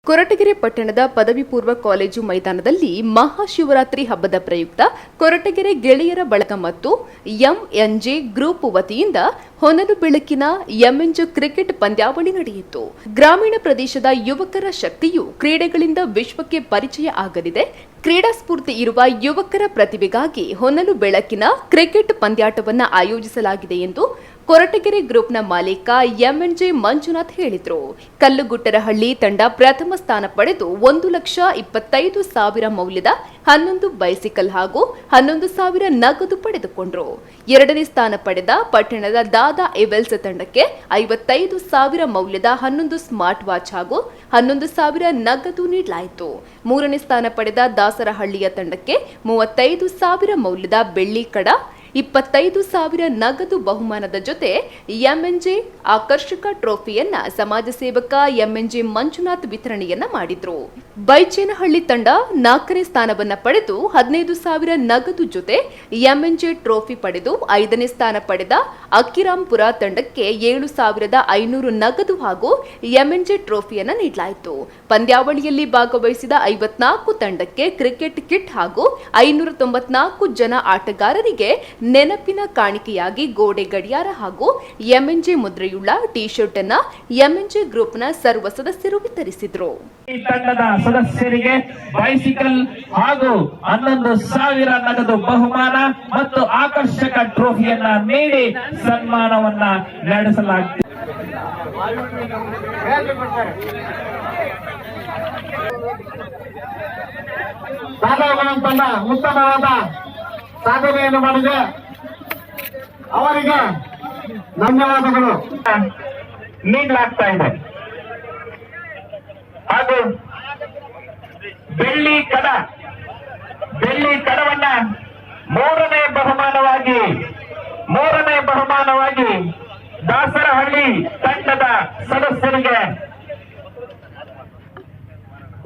ಕೊರಟಗೆರೆ ಪಟ್ಟಣದ ಪದವಿ ಪೂರ್ವ ಕಾಲೇಜು ಮೈದಾನದಲ್ಲಿ ಮಹಾಶಿವರಾತ್ರಿ ಹಬ್ಬದ ಪ್ರಯುಕ್ತ ಕೊರಟಗೆರೆ ಗೆಳೆಯರ ಬಳಗ ಮತ್ತು ಎಂಎನ್ಜೆ ಗ್ರೂಪ್ ವತಿಯಿಂದ ಹೊನಲು ಬೆಳಕಿನ ಎಂಎನ್ಜೆ ಕ್ರಿಕೆಟ್ ಪಂದ್ಯಾವಳಿ ನಡೆಯಿತು. ಗ್ರಾಮೀಣ ಪ್ರದೇಶದ ಯುವಕರ ಶಕ್ತಿಯು ಕ್ರೀಡೆಗಳಿಂದ ವಿಶ್ವಕ್ಕೆ ಪರಿಚಯ ಆಗಲಿದೆ. ಕ್ರೀಡಾ ಸ್ಫೂರ್ತಿ ಇರುವ ಯುವಕರ ಪ್ರತಿಭೆಗಾಗಿ ಹೊನಲು ಬೆಳಕಿನ ಕ್ರಿಕೆಟ್ ಪಂದ್ಯಾಟವನ್ನು ಆಯೋಜಿಸಲಾಗಿದೆ ಎಂದು ಕೊರಟಗೆರೆ ಗ್ರೂಪ್ನ ಮಾಲೀಕ ಎಂಎನ್ಜೆ ಮಂಜುನಾಥ್ ಹೇಳಿದರು. ಕಲ್ಲುಗುಟ್ಟರಹಳ್ಳಿ ತಂಡ ಪ್ರಥಮ ಸ್ಥಾನ ಪಡೆದು 1,25,000 ಮೌಲ್ಯದ 11 ಬೈಸಿಕಲ್ ಹಾಗೂ 11,000 ನಗದು ಪಡೆದುಕೊಂಡರು. ಎರಡನೇ ಸ್ಥಾನ ಪಡೆದ ಪಟ್ಟಣದ ದಾದಾ ಎವೆಲ್ಸ್ ತಂಡಕ್ಕೆ 55,000 ಮೌಲ್ಯದ 11 ಸ್ಮಾರ್ಟ್ ವಾಚ್ ಹಾಗೂ 11,000 ನಗದು ನೀಡಲಾಯಿತು. ಮೂರನೇ ಸ್ಥಾನ ಪಡೆದ ದಾಸರಹಳ್ಳಿಯ ತಂಡಕ್ಕೆ 35,000 ಮೌಲ್ಯದ ಬೆಳ್ಳಿ ಕಡ, 25,000 ನಗದು ಬಹುಮಾನದ ಜೊತೆ ಎಂಎನ್ಜೆ ಆಕರ್ಷಕ ಟ್ರೋಫಿಯನ್ನ ಸಮಾಜ ಸೇವಕ ಎಂಎನ್ಜೆ ಮಂಜುನಾಥ್ ವಿತರಣೆಯನ್ನ ಮಾಡಿದ್ರು. ಬೈಚೇನಹಳ್ಳಿ ತಂಡ 4ನೇ ಸ್ಥಾನವನ್ನ ಪಡೆದು 15,000 ನಗದು ಜೊತೆ ಎಂಎನ್ಜೆ ಟ್ರೋಫಿ ಪಡೆದು 5ನೇ ಸ್ಥಾನ ಪಡೆದ ಅಕ್ಕಿರಾಂಪುರ ತಂಡಕ್ಕೆ 7,500 ನಗದು ಹಾಗೂ ಎಂಎನ್ಜೆ ಟ್ರೋಫಿಯನ್ನ ನೀಡಲಾಯಿತು. ಪಂದ್ಯಾವಳಿಯಲ್ಲಿ ಭಾಗವಹಿಸಿದ 54 ತಂಡಕ್ಕೆ ಕ್ರಿಕೆಟ್ ಕಿಟ್ ಹಾಗೂ 594 ಜನ ಆಟಗಾರರಿಗೆ ನೆನಪಿನ ಕಾಣಿಕೆಯಾಗಿ ಗೋಡೆ ಗಡಿಯಾರ ಹಾಗೂ ಎಂಎನ್ಜೆ ಮುದ್ರೆಯುಳ್ಳ ಟಿ ಶರ್ಟ್ ಅನ್ನ ಎಂಎನ್ಜೆ ಗ್ರೂಪ್ನ ಸರ್ವ ಸದಸ್ಯರು ವಿತರಿಸಿದರು. ಈ ತಂಡದ ಸದಸ್ಯರಿಗೆ ಬೈಸಿಕಲ್ ಹಾಗೂ 11,000 ನಗದು ಬಹುಮಾನ ಮತ್ತು ಆಕರ್ಷಕ ಟ್ರೋಫಿಯನ್ನ ನೀಡಿ ಸನ್ಮಾನವನ್ನ ನಡೆಸಲಾಗಿದೆ. ಉತ್ತಮವಾದ ಸಾಧನೆಯನ್ನು ಮಾಡಿದೆ. ಅವರಿಗೆ ಧನ್ಯವಾದಗಳು ನೀಡಲಾಗ್ತಾ ಇದೆ. ಹಾಗೂ ಬೆಳ್ಳಿ ಕಡವನ್ನ ಮೂರನೇ ಬಹುಮಾನವಾಗಿ ದಾಸರಹಳ್ಳಿ ತಂಡದ ಸದಸ್ಯರಿಗೆ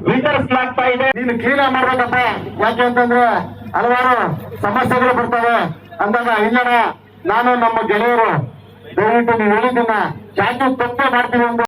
ವಿತರಿಸಲಾಗ್ತಾ ಇದೆ. ನೀನು ಕ್ಲೀನ್ ಮಾಡ್ಬೇಕಪ್ಪ, ಯಾಕೆ ಅಂತಂದ್ರೆ ಹಲವಾರು ಸಮಸ್ಯೆಗಳು ಬರ್ತವೆ ಅಂದಾಗ ಇಲ್ಲ, ನಾನು ನಮ್ಮ ಗೆಳೆಯರು ದಯವಿಟ್ಟು ನೀವು ಹೇಳಿದ್ದನ್ನ ಚಾಚು ತಪ್ಪೇ ಮಾಡ್ತೀವಿ ಅಂತ